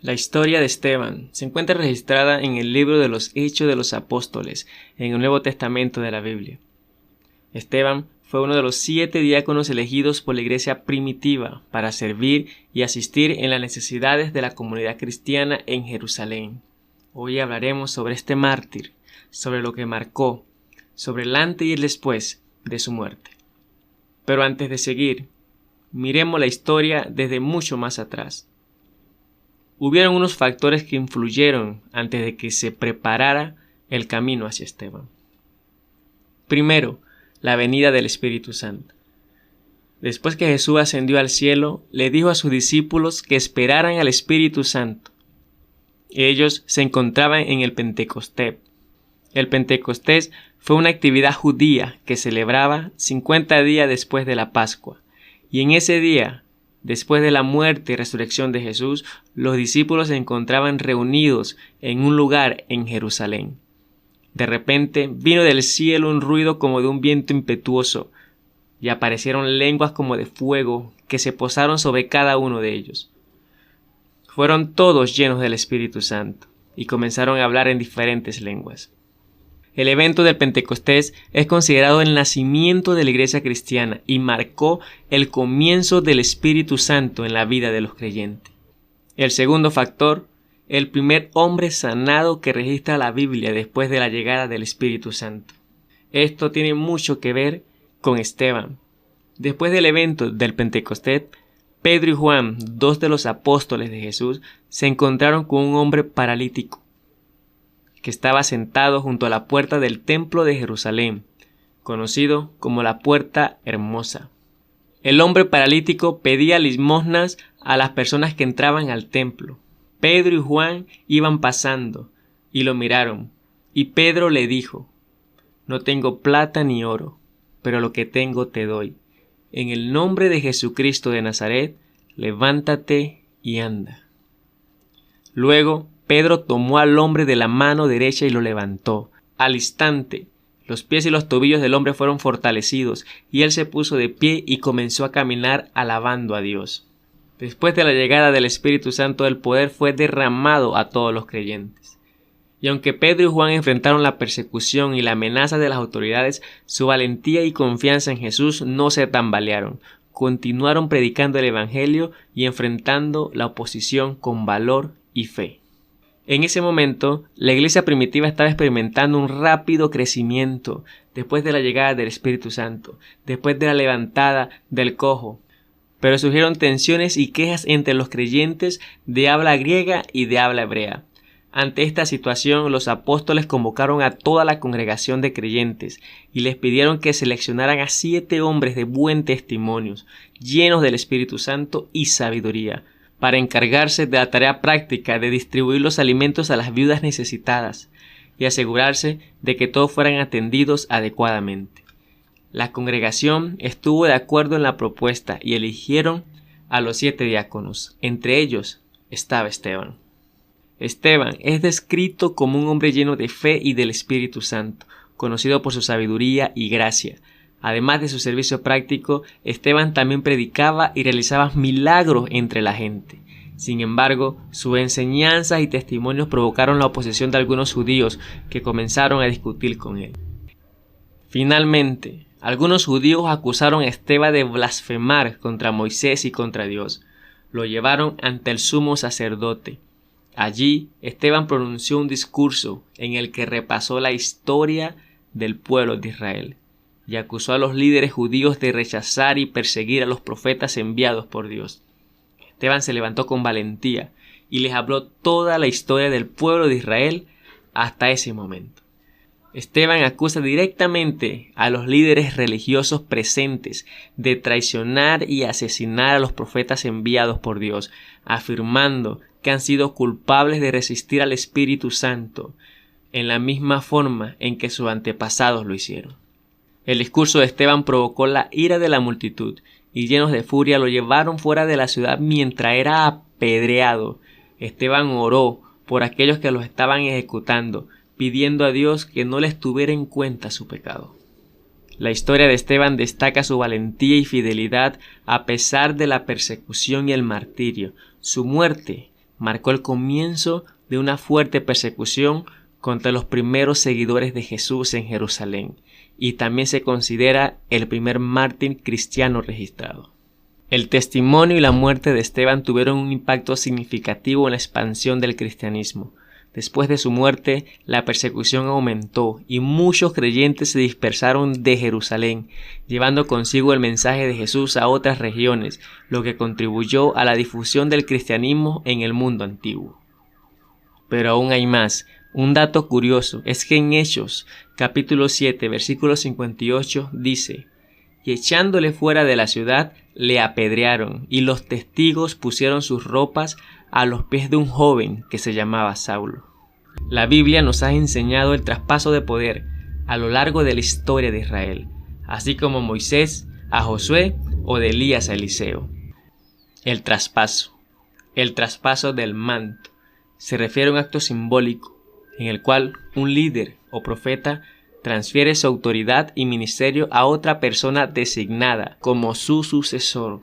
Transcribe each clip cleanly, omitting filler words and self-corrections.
La historia de Esteban se encuentra registrada en el libro de los Hechos de los Apóstoles, en el Nuevo Testamento de la Biblia. Esteban fue uno de los 7 diáconos elegidos por la iglesia primitiva para servir y asistir en las necesidades de la comunidad cristiana en Jerusalén. Hoy hablaremos sobre este mártir, sobre lo que marcó, sobre el antes y el después de su muerte. Pero antes de seguir, miremos la historia desde mucho más atrás. Hubieron unos factores que influyeron antes de que se preparara el camino hacia Esteban. Primero, la venida del Espíritu Santo. Después que Jesús ascendió al cielo, le dijo a sus discípulos que esperaran al Espíritu Santo. Ellos se encontraban en el Pentecostés. El Pentecostés fue una actividad judía que celebraba 50 días después de la Pascua. Y en ese día, después de la muerte y resurrección de Jesús, los discípulos se encontraban reunidos en un lugar en Jerusalén. De repente vino del cielo un ruido como de un viento impetuoso, y aparecieron lenguas como de fuego que se posaron sobre cada uno de ellos. Fueron todos llenos del Espíritu Santo, y comenzaron a hablar en diferentes lenguas. El evento del Pentecostés es considerado el nacimiento de la iglesia cristiana y marcó el comienzo del Espíritu Santo en la vida de los creyentes. El segundo factor, el primer hombre sanado que registra la Biblia después de la llegada del Espíritu Santo. Esto tiene mucho que ver con Esteban. Después del evento del Pentecostés, Pedro y Juan, 2 de los apóstoles de Jesús, se encontraron con un hombre paralítico que estaba sentado junto a la puerta del templo de Jerusalén, conocido como la Puerta Hermosa. El hombre paralítico pedía limosnas a las personas que entraban al templo. Pedro y Juan iban pasando y lo miraron, y Pedro le dijo: «No tengo plata ni oro, pero lo que tengo te doy. En el nombre de Jesucristo de Nazaret, levántate y anda». Luego Pedro tomó al hombre de la mano derecha y lo levantó. Al instante, los pies y los tobillos del hombre fueron fortalecidos, y él se puso de pie y comenzó a caminar alabando a Dios. Después de la llegada del Espíritu Santo, el poder fue derramado a todos los creyentes. Y aunque Pedro y Juan enfrentaron la persecución y la amenaza de las autoridades, su valentía y confianza en Jesús no se tambalearon. Continuaron predicando el Evangelio y enfrentando la oposición con valor y fe. En ese momento, la iglesia primitiva estaba experimentando un rápido crecimiento después de la llegada del Espíritu Santo, después de la levantada del cojo. Pero surgieron tensiones y quejas entre los creyentes de habla griega y de habla hebrea. Ante esta situación, los apóstoles convocaron a toda la congregación de creyentes y les pidieron que seleccionaran a 7 hombres de buen testimonio, llenos del Espíritu Santo y sabiduría, para encargarse de la tarea práctica de distribuir los alimentos a las viudas necesitadas y asegurarse de que todos fueran atendidos adecuadamente. La congregación estuvo de acuerdo en la propuesta y eligieron a los 7 diáconos. Entre ellos estaba Esteban. Esteban es descrito como un hombre lleno de fe y del Espíritu Santo, conocido por su sabiduría y gracia. Además de su servicio práctico, Esteban también predicaba y realizaba milagros entre la gente. Sin embargo, sus enseñanzas y testimonios provocaron la oposición de algunos judíos que comenzaron a discutir con él. Finalmente, algunos judíos acusaron a Esteban de blasfemar contra Moisés y contra Dios. Lo llevaron ante el sumo sacerdote. Allí, Esteban pronunció un discurso en el que repasó la historia del pueblo de Israel y acusó a los líderes judíos de rechazar y perseguir a los profetas enviados por Dios. Esteban se levantó con valentía y les habló toda la historia del pueblo de Israel hasta ese momento. Esteban acusa directamente a los líderes religiosos presentes de traicionar y asesinar a los profetas enviados por Dios, afirmando que han sido culpables de resistir al Espíritu Santo en la misma forma en que sus antepasados lo hicieron. El discurso de Esteban provocó la ira de la multitud y llenos de furia lo llevaron fuera de la ciudad mientras era apedreado. Esteban oró por aquellos que los estaban ejecutando, pidiendo a Dios que no les tuviera en cuenta su pecado. La historia de Esteban destaca su valentía y fidelidad a pesar de la persecución y el martirio. Su muerte marcó el comienzo de una fuerte persecución contra los primeros seguidores de Jesús en Jerusalén, y también se considera el primer mártir cristiano registrado. El testimonio y la muerte de Esteban tuvieron un impacto significativo en la expansión del cristianismo. Después de su muerte, la persecución aumentó y muchos creyentes se dispersaron de Jerusalén, llevando consigo el mensaje de Jesús a otras regiones, lo que contribuyó a la difusión del cristianismo en el mundo antiguo. Pero aún hay más. Un dato curioso es que en Hechos, capítulo 7, versículo 58, dice: y echándole fuera de la ciudad, le apedrearon, y los testigos pusieron sus ropas a los pies de un joven que se llamaba Saulo. La Biblia nos ha enseñado el traspaso de poder a lo largo de la historia de Israel, así como Moisés a Josué o de Elías a Eliseo. El traspaso del manto, se refiere a un acto simbólico en el cual un líder o profeta transfiere su autoridad y ministerio a otra persona designada como su sucesor.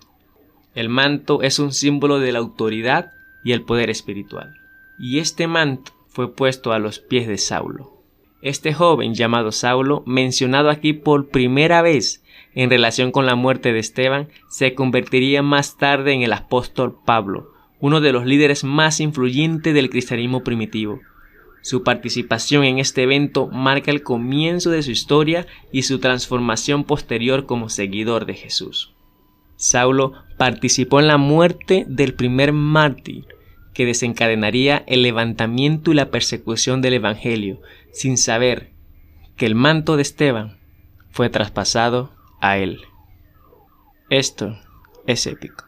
El manto es un símbolo de la autoridad y el poder espiritual. Y este manto fue puesto a los pies de Saulo. Este joven llamado Saulo, mencionado aquí por primera vez en relación con la muerte de Esteban, se convertiría más tarde en el apóstol Pablo, uno de los líderes más influyentes del cristianismo primitivo. Su participación en este evento marca el comienzo de su historia y su transformación posterior como seguidor de Jesús. Saulo participó en la muerte del primer mártir que desencadenaría el levantamiento y la persecución del Evangelio, sin saber que el manto de Esteban fue traspasado a él. Esto es épico.